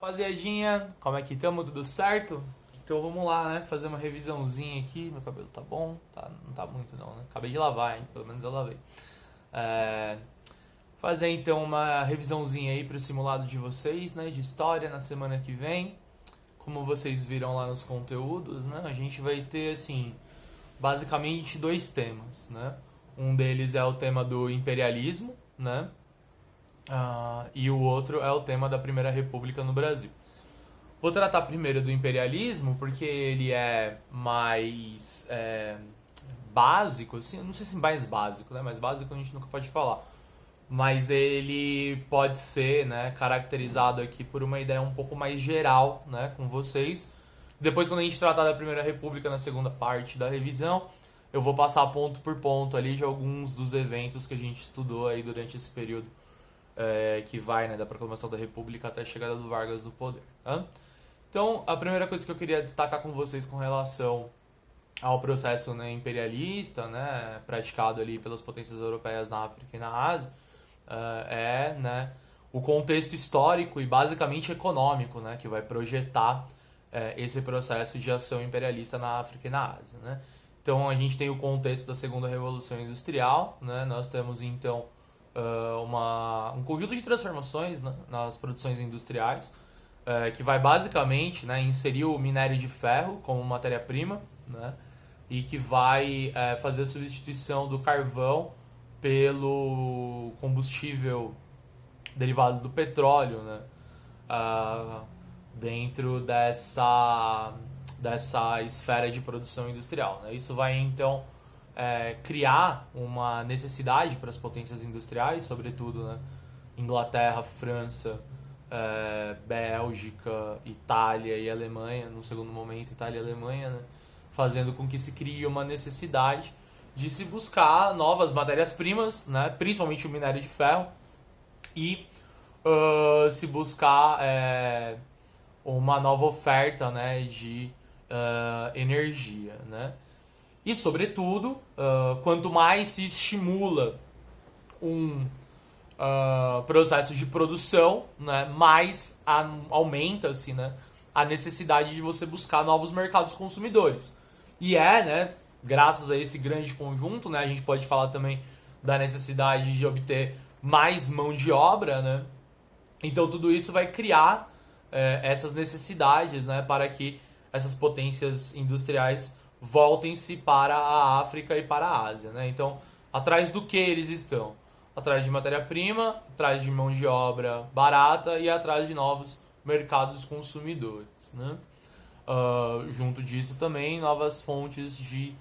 Rapaziadinha, como é que estamos? Tudo certo? Então vamos lá, né? Fazer uma revisãozinha aqui. Meu cabelo tá bom? Tá, não tá muito não, né? Acabei de lavar, hein? Pelo menos eu lavei. É, Fazer então uma revisãozinha aí pro simulado de vocês, né? De história na semana que vem. Como vocês viram lá nos conteúdos, né? A gente vai ter, assim, basicamente dois temas, né? Um deles é o tema do imperialismo, né? E o outro é o tema da Primeira República no Brasil. Vou tratar primeiro do imperialismo, porque ele é mais básico, assim, não sei se mais básico, né? Mais básico a gente nunca pode falar. Mas ele pode ser, né, caracterizado aqui por uma ideia um pouco mais geral, né, com vocês. Depois, quando a gente tratar da Primeira República na segunda parte da revisão, eu vou passar ponto por ponto ali de alguns dos eventos que a gente estudou aí durante esse período que vai, né, da proclamação da República até a chegada do Vargas no poder. Tá? Então, a primeira coisa que eu queria destacar com vocês com relação ao processo, né, imperialista, né, praticado ali pelas potências europeias na África e na Ásia, né, o contexto histórico e basicamente econômico, né, que vai projetar esse processo de ação imperialista na África e na Ásia. Né? Então, a gente tem o contexto da Segunda Revolução Industrial, né, nós temos então um conjunto de transformações, né, nas produções industriais, que vai basicamente, né, inserir o minério de ferro como matéria-prima, né, e que vai fazer a substituição do carvão pelo combustível derivado do petróleo, né, dentro dessa esfera de produção industrial. Né. Isso vai então criar uma necessidade para as potências industriais, sobretudo, né, Inglaterra, França, Bélgica, Itália e Alemanha, no segundo momento Itália e Alemanha, né, fazendo com que se crie uma necessidade de se buscar novas matérias-primas, né, principalmente o minério de ferro, e se buscar uma nova oferta, né, de energia. Né. E, sobretudo, quanto mais se estimula um processo de produção, né, mais aumenta-se, né, a necessidade de você buscar novos mercados consumidores. E né, graças a esse grande conjunto, né, a gente pode falar também da necessidade de obter mais mão de obra, né? Então tudo isso vai criar essas necessidades, né, para que essas potências industriais voltem-se para a África e para a Ásia. Né? Então, atrás do que eles estão? Atrás de matéria-prima, atrás de mão de obra barata e atrás de novos mercados consumidores. Né? Junto disso também novas fontes de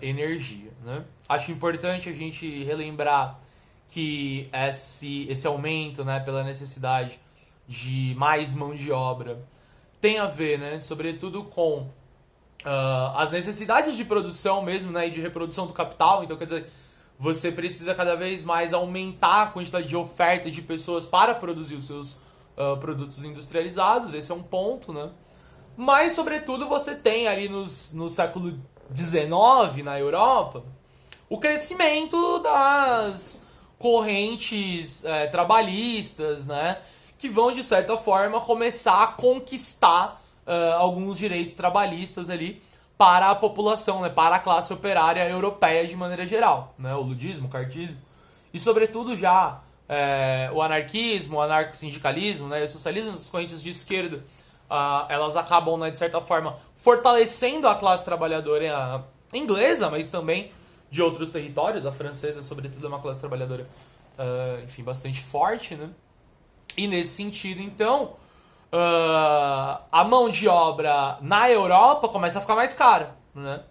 energia. Né? Acho importante a gente relembrar que esse aumento, né, pela necessidade de mais mão de obra tem a ver, né, sobretudo com as necessidades de produção mesmo, né, e de reprodução do capital. Então, quer dizer, você precisa cada vez mais aumentar a quantidade de oferta de pessoas para produzir os seus produtos industrializados. Esse é um ponto, né? Mas, sobretudo, você tem ali no século XIX, na Europa, o crescimento das correntes trabalhistas, né? Que vão, de certa forma, começar a conquistar alguns direitos trabalhistas ali para a população, né, para a classe operária europeia de maneira geral, né, o ludismo, o cartismo e sobretudo já o anarquismo, o anarco-sindicalismo, né, e o socialismo, as correntes de esquerda, elas acabam, né, de certa forma fortalecendo a classe trabalhadora inglesa, mas também de outros territórios. A francesa, sobretudo, é uma classe trabalhadora, enfim, bastante forte, né, e nesse sentido, então, a mão de obra na Europa começa a ficar mais cara, né?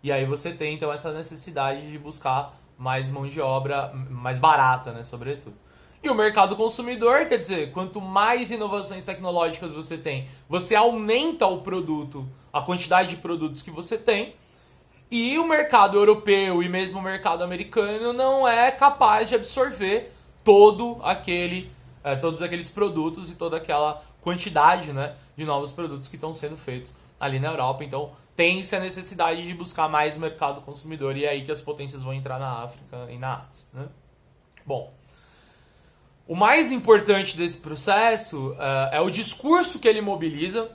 E aí você tem, então, essa necessidade de buscar mais mão de obra mais barata, né? Sobretudo. E o mercado consumidor, quer dizer, quanto mais inovações tecnológicas você tem, você aumenta o produto, a quantidade de produtos que você tem, e o mercado europeu e mesmo o mercado americano não é capaz de absorver todos aqueles produtos e toda aquela quantidade, né, de novos produtos que estão sendo feitos ali na Europa. Então tem-se a necessidade de buscar mais mercado consumidor, e é aí que as potências vão entrar na África e na Ásia. Né? Bom, O mais importante desse processo é o discurso que ele mobiliza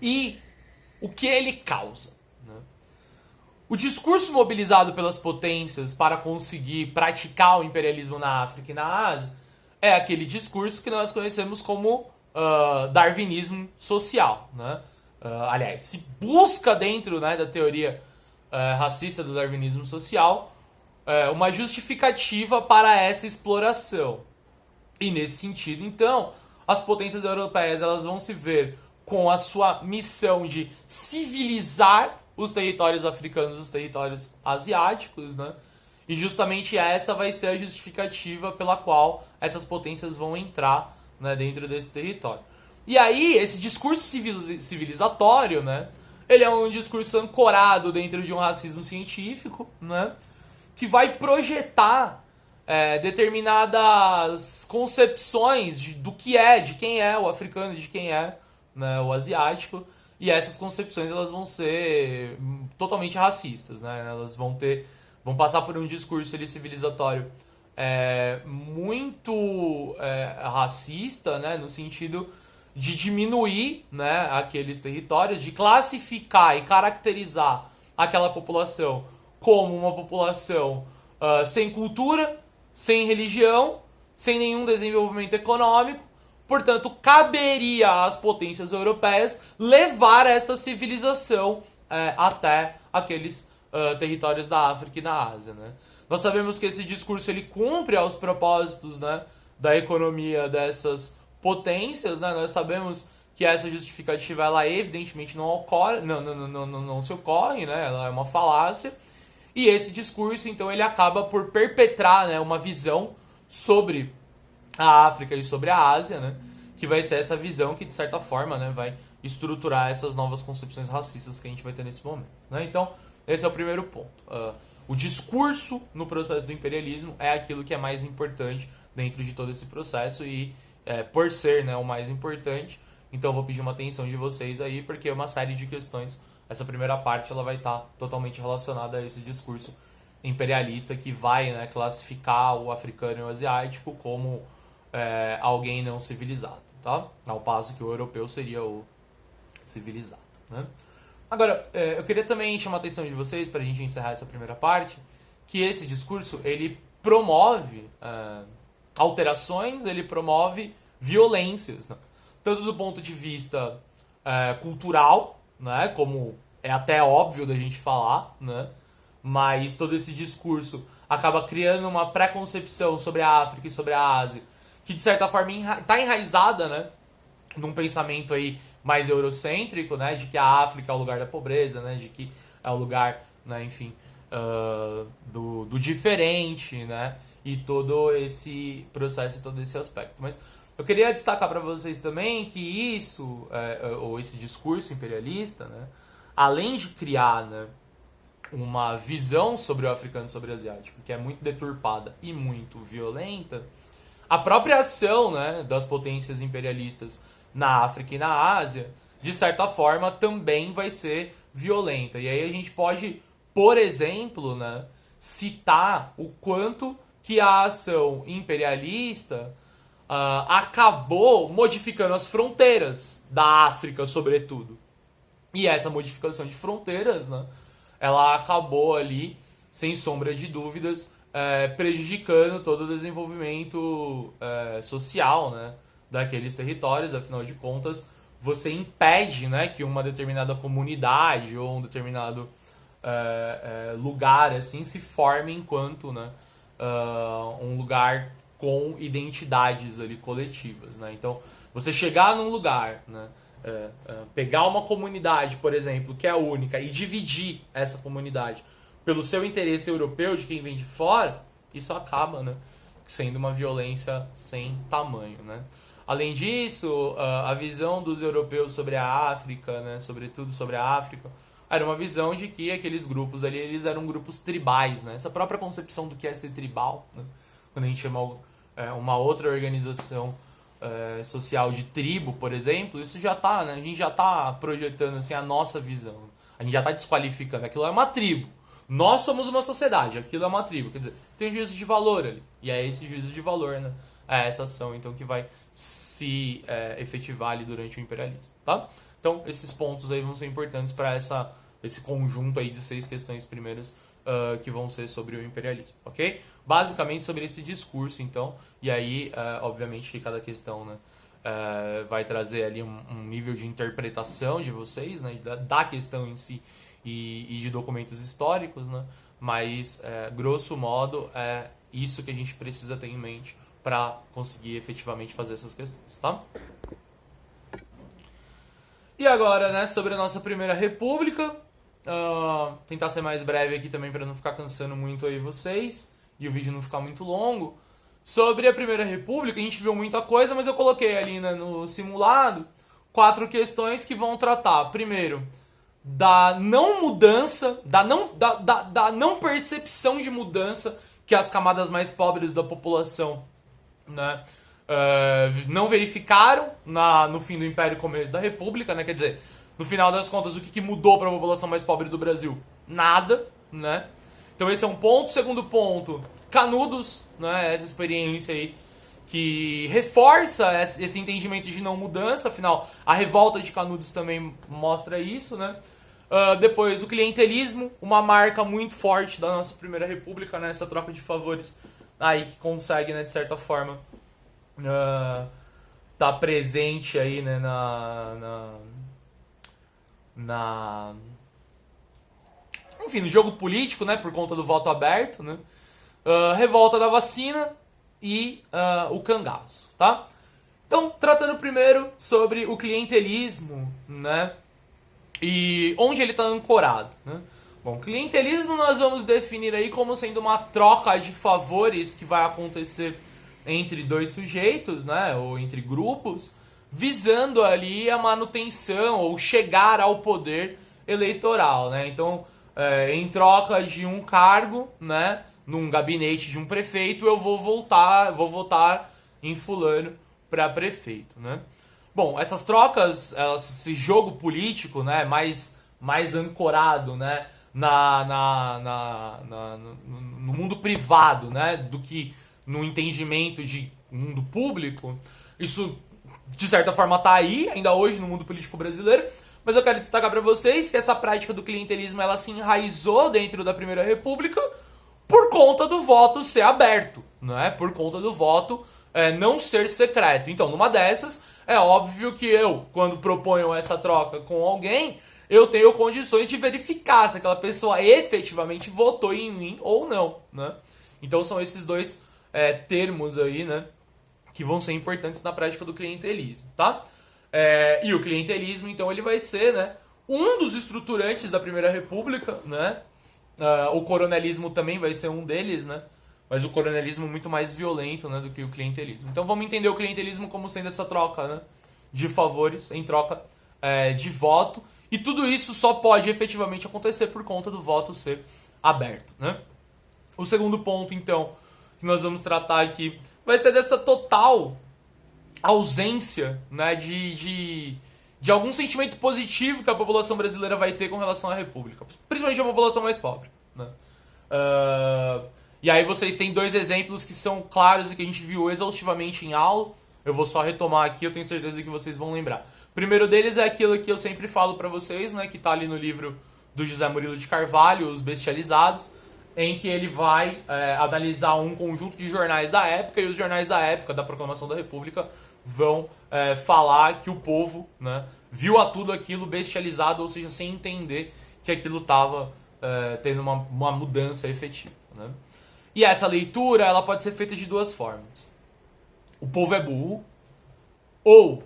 e o que ele causa. Né? O discurso mobilizado pelas potências para conseguir praticar o imperialismo na África e na Ásia é aquele discurso que nós conhecemos como darwinismo social. Né? Aliás, se busca dentro, né, da teoria racista do darwinismo social uma justificativa para essa exploração. E nesse sentido, então, as potências europeias elas vão se ver com a sua missão de civilizar os territórios africanos e os territórios asiáticos, né? E justamente essa vai ser a justificativa pela qual essas potências vão entrar, né, dentro desse território. E aí, esse discurso civilizatório, né, ele é um discurso ancorado dentro de um racismo científico, né, que vai projetar determinadas concepções do que é, de quem é o africano, de quem é, né, o asiático, e essas concepções elas vão ser totalmente racistas, né? Elas vão passar por um discurso ali, civilizatório muito racista, né, no sentido de diminuir, né, aqueles territórios, de classificar e caracterizar aquela população como uma população sem cultura, sem religião, sem nenhum desenvolvimento econômico. Portanto, caberia às potências europeias levar esta civilização até aqueles territórios da África e da Ásia. Né? Nós sabemos que esse discurso ele cumpre aos propósitos, né, da economia dessas potências. Né? Nós sabemos que essa justificativa ela evidentemente não ocorre, não se ocorre, né? Ela é uma falácia. E esse discurso, então, ele acaba por perpetrar, né, uma visão sobre a África e sobre a Ásia, né, que vai ser essa visão que, de certa forma, né, vai estruturar essas novas concepções racistas que a gente vai ter nesse momento. Né? Então, esse é o primeiro ponto. O discurso no processo do imperialismo é aquilo que é mais importante dentro de todo esse processo e, por ser, né, o mais importante, então eu vou pedir uma atenção de vocês aí, porque é uma série de questões. Essa primeira parte ela vai estar totalmente relacionada a esse discurso imperialista que vai, né, classificar o africano e o asiático como alguém não civilizado, tá? Ao passo que o europeu seria o civilizado, né? Agora, eu queria também chamar a atenção de vocês, para a gente encerrar essa primeira parte, que esse discurso ele promove alterações, ele promove violências, né? Tanto do ponto de vista cultural, né, como é até óbvio da gente falar, né, mas todo esse discurso acaba criando uma preconcepção sobre a África e sobre a Ásia, que de certa forma está enraizada, né, num pensamento aí mais eurocêntrico, né, de que a África é o lugar da pobreza, né, de que é o lugar, né, enfim, do diferente, né, e todo esse processo e todo esse aspecto. Mas eu queria destacar para vocês também que isso, ou esse discurso imperialista, né, além de criar, né, uma visão sobre o africano e sobre o asiático que é muito deturpada e muito violenta, a própria ação, né, das potências imperialistas na África e na Ásia, de certa forma, também vai ser violenta. E aí a gente pode, por exemplo, né, citar o quanto que a ação imperialista acabou modificando as fronteiras da África, sobretudo. E essa modificação de fronteiras, né, ela acabou ali, sem sombra de dúvidas, prejudicando todo o desenvolvimento social, né, daqueles territórios. Afinal de contas, você impede, né, que uma determinada comunidade ou um determinado lugar assim se forme enquanto, né, um lugar com identidades ali coletivas, né? Então, você chegar num lugar, né, pegar uma comunidade, por exemplo, que é única e dividir essa comunidade pelo seu interesse europeu de quem vem de fora, isso acaba, né, sendo uma violência sem tamanho, né? Além disso, a visão dos europeus sobre a África, né, sobretudo sobre a África, era uma visão de que aqueles grupos ali, eles eram grupos tribais, né? Essa própria concepção do que é ser tribal, né? Quando a gente chama uma outra organização social de tribo, por exemplo, isso já tá, né? A gente já está projetando assim, a nossa visão. A gente já está desqualificando. Aquilo é uma tribo. Nós somos uma sociedade, aquilo é uma tribo. Quer dizer, tem um juízo de valor ali. E é esse juízo de valor, né? É essa ação, então, que vai se efetivar ali durante o imperialismo, tá? Então, esses pontos aí vão ser importantes para esse conjunto aí de 6 questões primeiras que vão ser sobre o imperialismo, ok? Basicamente sobre esse discurso, então, e aí, obviamente, que cada questão, né, vai trazer ali um nível de interpretação de vocês, né, da questão em si e de documentos históricos, né, mas, grosso modo, é isso que a gente precisa ter em mente para conseguir efetivamente fazer essas questões, tá? E agora, né, sobre a nossa Primeira República, tentar ser mais breve aqui também para não ficar cansando muito aí vocês e o vídeo não ficar muito longo. Sobre a Primeira República, a gente viu muita coisa, mas eu coloquei ali, né, no simulado 4 questões que vão tratar, primeiro, da não mudança, da não percepção de mudança que as camadas mais pobres da população, né, não verificaram no fim do Império e começo da República, né? Quer dizer, no final das contas, o que mudou para a população mais pobre do Brasil? Nada, né? Então esse é um ponto. Segundo ponto, Canudos, né? Essa experiência aí que reforça esse entendimento de não mudança, afinal, a revolta de Canudos também mostra isso, né? Depois, o clientelismo, uma marca muito forte da nossa Primeira República, né? Essa troca de favores aí que consegue, né, de certa forma, tá presente aí, né, enfim, no jogo político, né, por conta do voto aberto, né, revolta da vacina e o cangaço, tá? Então, tratando primeiro sobre o clientelismo, né, e onde ele está ancorado, né? Bom, clientelismo nós vamos definir aí como sendo uma troca de favores que vai acontecer entre 2 sujeitos, né, ou entre grupos, visando ali a manutenção ou chegar ao poder eleitoral, né? Então, em troca de um cargo, né, num gabinete de um prefeito, eu vou votar em fulano para prefeito, né? Bom, essas trocas, esse jogo político, né, mais ancorado, né, no mundo privado, né, do que no entendimento de mundo público, isso de certa forma está aí, ainda hoje no mundo político brasileiro, mas eu quero destacar para vocês que essa prática do clientelismo ela se enraizou dentro da Primeira República por conta do voto ser aberto, né? Por conta do voto não ser secreto. Então, numa dessas, é óbvio que eu, quando proponho essa troca com alguém, eu tenho condições de verificar se aquela pessoa efetivamente votou em mim ou não, né? Então, são esses 2 termos aí, né, que vão ser importantes na prática do clientelismo, tá? E o clientelismo, então, ele vai ser, né, um dos estruturantes da Primeira República, né? O coronelismo também vai ser um deles, né? Mas o coronelismo muito mais violento, né, do que o clientelismo. Então vamos entender o clientelismo como sendo essa troca, né, de favores em troca de voto. E tudo isso só pode efetivamente acontecer por conta do voto ser aberto, né? O segundo ponto, então, que nós vamos tratar aqui vai ser dessa total ausência, né, de algum sentimento positivo que a população brasileira vai ter com relação à República, principalmente a população mais pobre, né? E aí vocês têm 2 exemplos que são claros e que a gente viu exaustivamente em aula. Eu vou só retomar aqui, eu tenho certeza que vocês vão lembrar. O primeiro deles é aquilo que eu sempre falo pra vocês, né, que tá ali no livro do José Murilo de Carvalho, Os Bestializados, em que ele vai analisar um conjunto de jornais da época, e os jornais da época, da Proclamação da República, vão falar que o povo, né, viu a tudo aquilo bestializado, ou seja, sem entender que aquilo estava tendo uma mudança efetiva, né? E essa leitura ela pode ser feita de 2 formas. O povo é burro, ou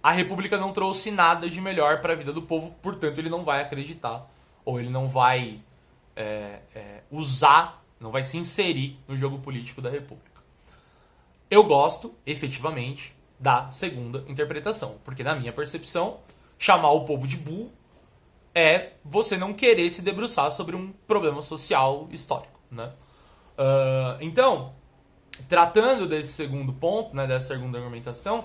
a República não trouxe nada de melhor para a vida do povo, portanto ele não vai acreditar, ou ele não vai usar, não vai se inserir no jogo político da República. Eu gosto, efetivamente, da segunda interpretação, porque na minha percepção, chamar o povo de burro é você não querer se debruçar sobre um problema social histórico, né? Então, tratando desse segundo ponto, né, dessa segunda argumentação,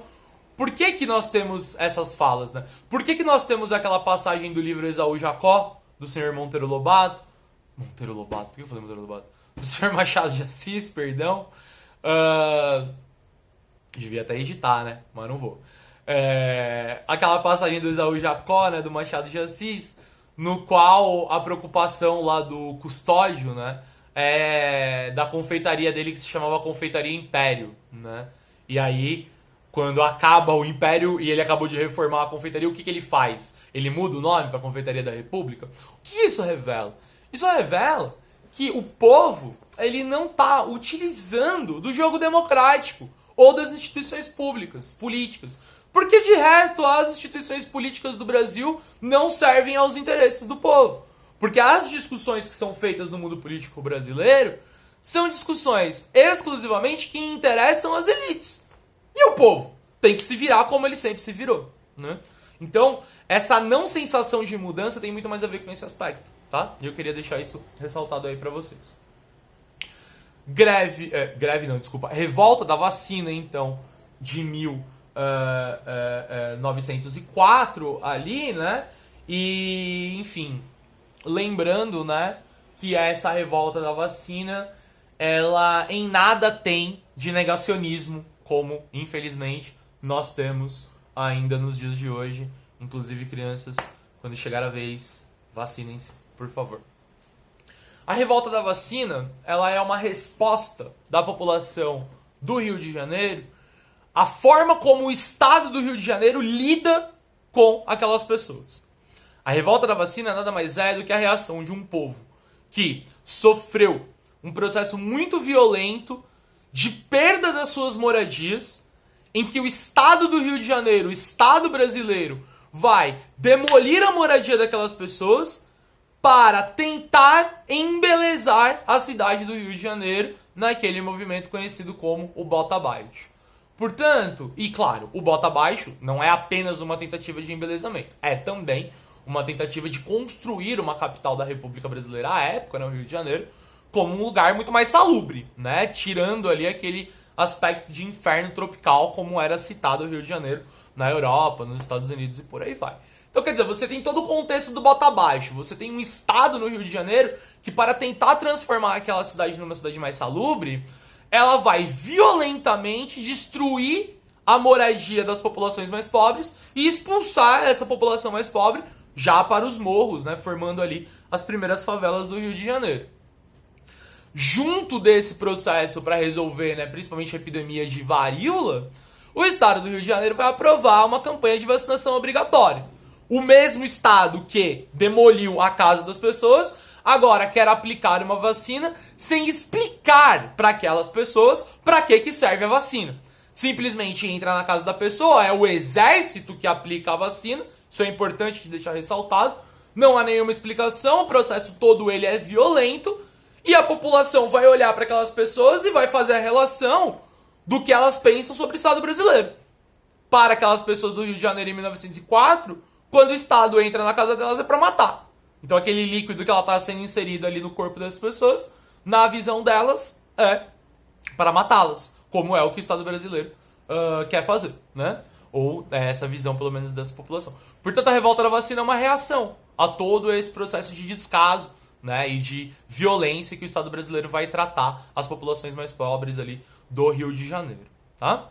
por que nós temos essas falas, né? Por que nós temos aquela passagem do livro Esaú Jacó, do senhor Monteiro Lobato? Monteiro Lobato? Por que eu falei Monteiro Lobato? do Sr. Machado de Assis, perdão. Uh, devia até editar, né? Mas não vou. Aquela passagem do Esaú Jacó, né, do Machado de Assis, no qual a preocupação lá do custódio, né, da confeitaria dele, que se chamava Confeitaria Império, né? E aí, quando acaba o Império e ele acabou de reformar a confeitaria, o que ele faz? Ele muda o nome para Confeitaria da República? O que isso revela? Isso revela que o povo, ele não está utilizando do jogo democrático ou das instituições públicas, políticas. Porque de resto, as instituições políticas do Brasil não servem aos interesses do povo. Porque as discussões que são feitas no mundo político brasileiro são discussões exclusivamente que interessam as elites. E o povo tem que se virar como ele sempre se virou, né? Então, essa não sensação de mudança tem muito mais a ver com esse aspecto, tá? E eu queria deixar isso ressaltado aí pra vocês. Revolta da vacina, então, de 1904 ali, né? E, enfim, lembrando, né, que essa revolta da vacina, ela em nada tem de negacionismo, como, infelizmente, nós temos ainda nos dias de hoje. Inclusive, crianças, quando chegar a vez, vacinem-se, por favor. A revolta da vacina, ela é uma resposta da população do Rio de Janeiro à forma como o Estado do Rio de Janeiro lida com aquelas pessoas. A revolta da vacina nada mais é do que a reação de um povo que sofreu um processo muito violento de perda das suas moradias, em que o Estado do Rio de Janeiro, o Estado brasileiro, vai demolir a moradia daquelas pessoas para tentar embelezar a cidade do Rio de Janeiro naquele movimento conhecido como o Bota Abaixo. Portanto, e claro, o Bota Abaixo não é apenas uma tentativa de embelezamento, é também uma tentativa de construir uma capital da República Brasileira à época, no Rio de Janeiro, como um lugar muito mais salubre, né? Tirando ali aquele aspecto de inferno tropical, como era citado o Rio de Janeiro na Europa, nos Estados Unidos e por aí vai. Então, quer dizer, você tem todo o contexto do Bota Abaixo, você tem um estado no Rio de Janeiro que, para tentar transformar aquela cidade numa cidade mais salubre, ela vai violentamente destruir a moradia das populações mais pobres e expulsar essa população mais pobre já para os morros, né? Formando ali as primeiras favelas do Rio de Janeiro. Junto desse processo para resolver, né, principalmente a epidemia de varíola, o Estado do Rio de Janeiro vai aprovar uma campanha de vacinação obrigatória. O mesmo Estado que demoliu a casa das pessoas, agora quer aplicar uma vacina sem explicar para aquelas pessoas para que serve a vacina. Simplesmente entra na casa da pessoa, é o exército que aplica a vacina, isso é importante de deixar ressaltado, não há nenhuma explicação, o processo todo ele é violento, e a população vai olhar para aquelas pessoas e vai fazer a relação do que elas pensam sobre o Estado brasileiro. Para aquelas pessoas do Rio de Janeiro em 1904, quando o Estado entra na casa delas é para matar. Então aquele líquido que ela está sendo inserido ali no corpo das pessoas, na visão delas, é para matá-las. Como é o que o Estado brasileiro quer fazer, né? Ou é essa visão, pelo menos, dessa população. Portanto, a revolta da vacina é uma reação a todo esse processo de descaso, né, e de violência que o Estado brasileiro vai tratar as populações mais pobres ali do Rio de Janeiro, tá?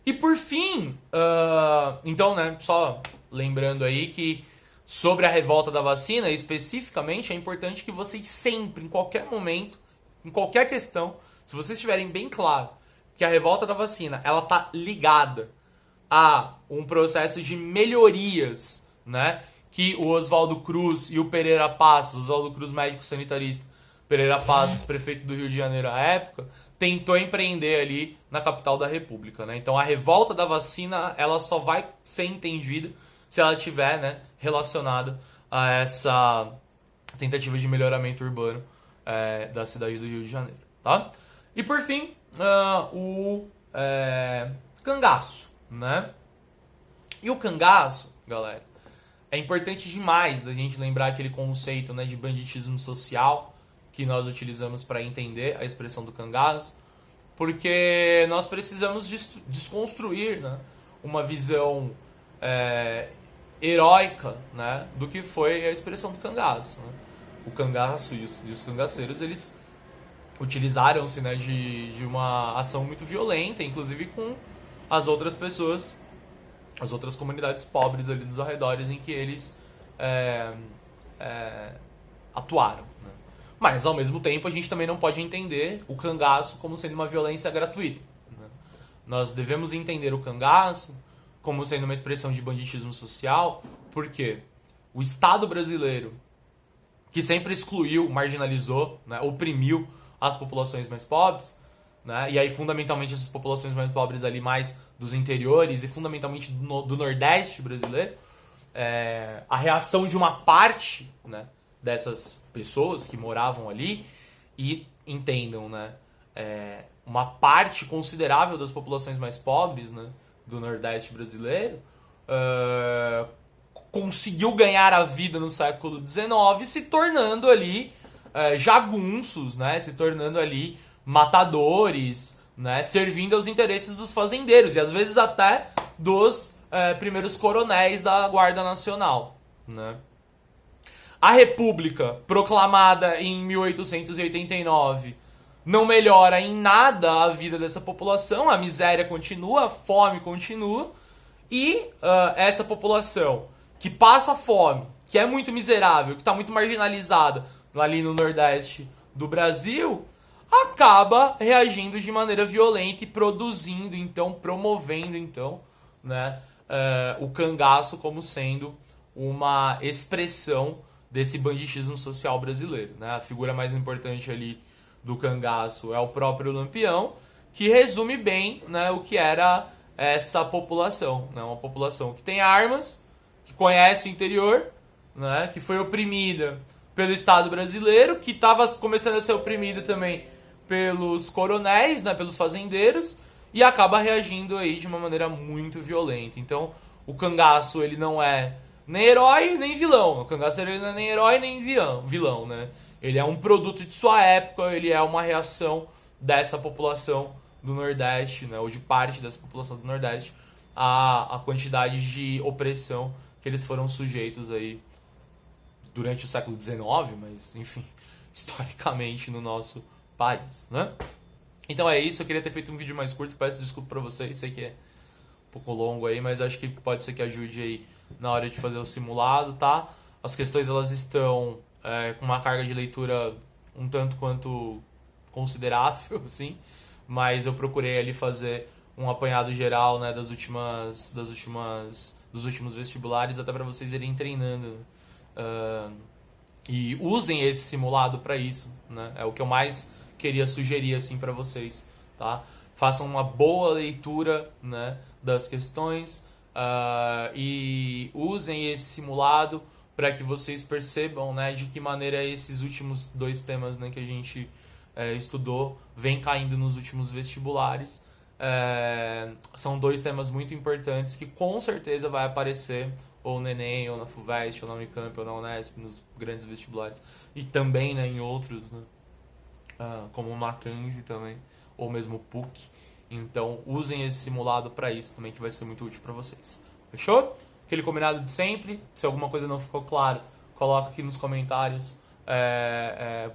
E por fim, então, né, só lembrando aí que sobre a revolta da vacina, especificamente, é importante que vocês sempre, em qualquer momento, em qualquer questão, se vocês tiverem bem claro que a revolta da vacina, ela tá ligada a um processo de melhorias, né, que o Oswaldo Cruz e o Pereira Passos, Oswaldo Cruz, médico sanitarista, Pereira Passos, prefeito do Rio de Janeiro à época, tentou empreender ali na capital da República, né? Então a revolta da vacina, ela só vai ser entendida se ela estiver, né, relacionada a essa tentativa de melhoramento urbano da cidade do Rio de Janeiro, tá? E por fim, o cangaço, né? E o cangaço, galera, é importante demais da gente lembrar aquele conceito, né, de banditismo social que nós utilizamos para entender a expressão do cangaço, porque nós precisamos desconstruir, né, uma visão heróica, né, do que foi a expressão do cangaço, né? o cangaço e os cangaceiros, eles utilizaram-se, né, de uma ação muito violenta, inclusive com as outras pessoas, as outras comunidades pobres ali dos arredores em que eles atuaram. Né? Mas, ao mesmo tempo, a gente também não pode entender o cangaço como sendo uma violência gratuita. Né? Nós devemos entender o cangaço como sendo uma expressão de banditismo social, porque o Estado brasileiro, que sempre excluiu, marginalizou, né, oprimiu as populações mais pobres, né, e aí fundamentalmente essas populações mais pobres ali mais dos interiores e fundamentalmente do Nordeste brasileiro, a reação de uma parte, né, dessas pessoas que moravam ali, e entendam, né, uma parte considerável das populações mais pobres, né, do Nordeste brasileiro, conseguiu ganhar a vida no século XIX se tornando ali jagunços, né, se tornando ali matadores, né, servindo aos interesses dos fazendeiros e às vezes até dos primeiros coronéis da Guarda Nacional. Né. A República, proclamada em 1889, não melhora em nada a vida dessa população, a miséria continua, a fome continua, e essa população que passa fome, que é muito miserável, que está muito marginalizada ali no Nordeste do Brasil, acaba reagindo de maneira violenta e produzindo, então, promovendo, então, né, o cangaço como sendo uma expressão desse banditismo social brasileiro. Né? A figura mais importante ali do cangaço é o próprio Lampião, que resume bem, né, o que era essa população. Né? Uma população que tem armas, que conhece o interior, né, que foi oprimida pelo Estado brasileiro, que estava começando a ser oprimida também pelos coronéis, né, pelos fazendeiros, e acaba reagindo aí de uma maneira muito violenta. Então, o cangaço ele não é nem herói nem vilão. O cangaço ele não é nem herói nem vilão, né? Ele é um produto de sua época, ele é uma reação dessa população do Nordeste, né, ou de parte dessa população do Nordeste, à quantidade de opressão que eles foram sujeitos aí durante o século XIX, mas, enfim, historicamente no nosso país, né? Então é isso, eu queria ter feito um vídeo mais curto, peço desculpa pra vocês, sei que é um pouco longo aí, mas acho que pode ser que ajude aí na hora de fazer o simulado, tá? As questões, elas estão com uma carga de leitura um tanto quanto considerável, assim, mas eu procurei ali fazer um apanhado geral, né, dos últimos vestibulares, até para vocês irem treinando. E usem esse simulado para isso, né? É o que eu mais queria sugerir assim para vocês, tá? Façam uma boa leitura, né, das questões e usem esse simulado para que vocês percebam, né, de que maneira esses últimos dois temas, né, que a gente estudou vem caindo nos últimos vestibulares. São dois temas muito importantes que com certeza vai aparecer ou no Enem, ou na FUVEST, ou na Unicamp, ou na Unesp, nos grandes vestibulares. E também, né, em outros, né, como o Mackenzie também, ou mesmo o PUC. Então, usem esse simulado para isso também, que vai ser muito útil para vocês. Fechou? Aquele combinado de sempre. Se alguma coisa não ficou claro, coloca aqui nos comentários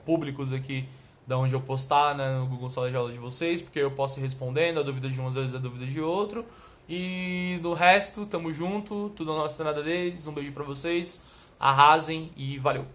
públicos aqui, da onde eu postar, né, no Google Sala de Aula de vocês, porque eu posso ir respondendo, a dúvida de um às vezes a dúvida de outro. E do resto, tamo junto, tudo a nossa nada deles, um beijo pra vocês, arrasem e valeu!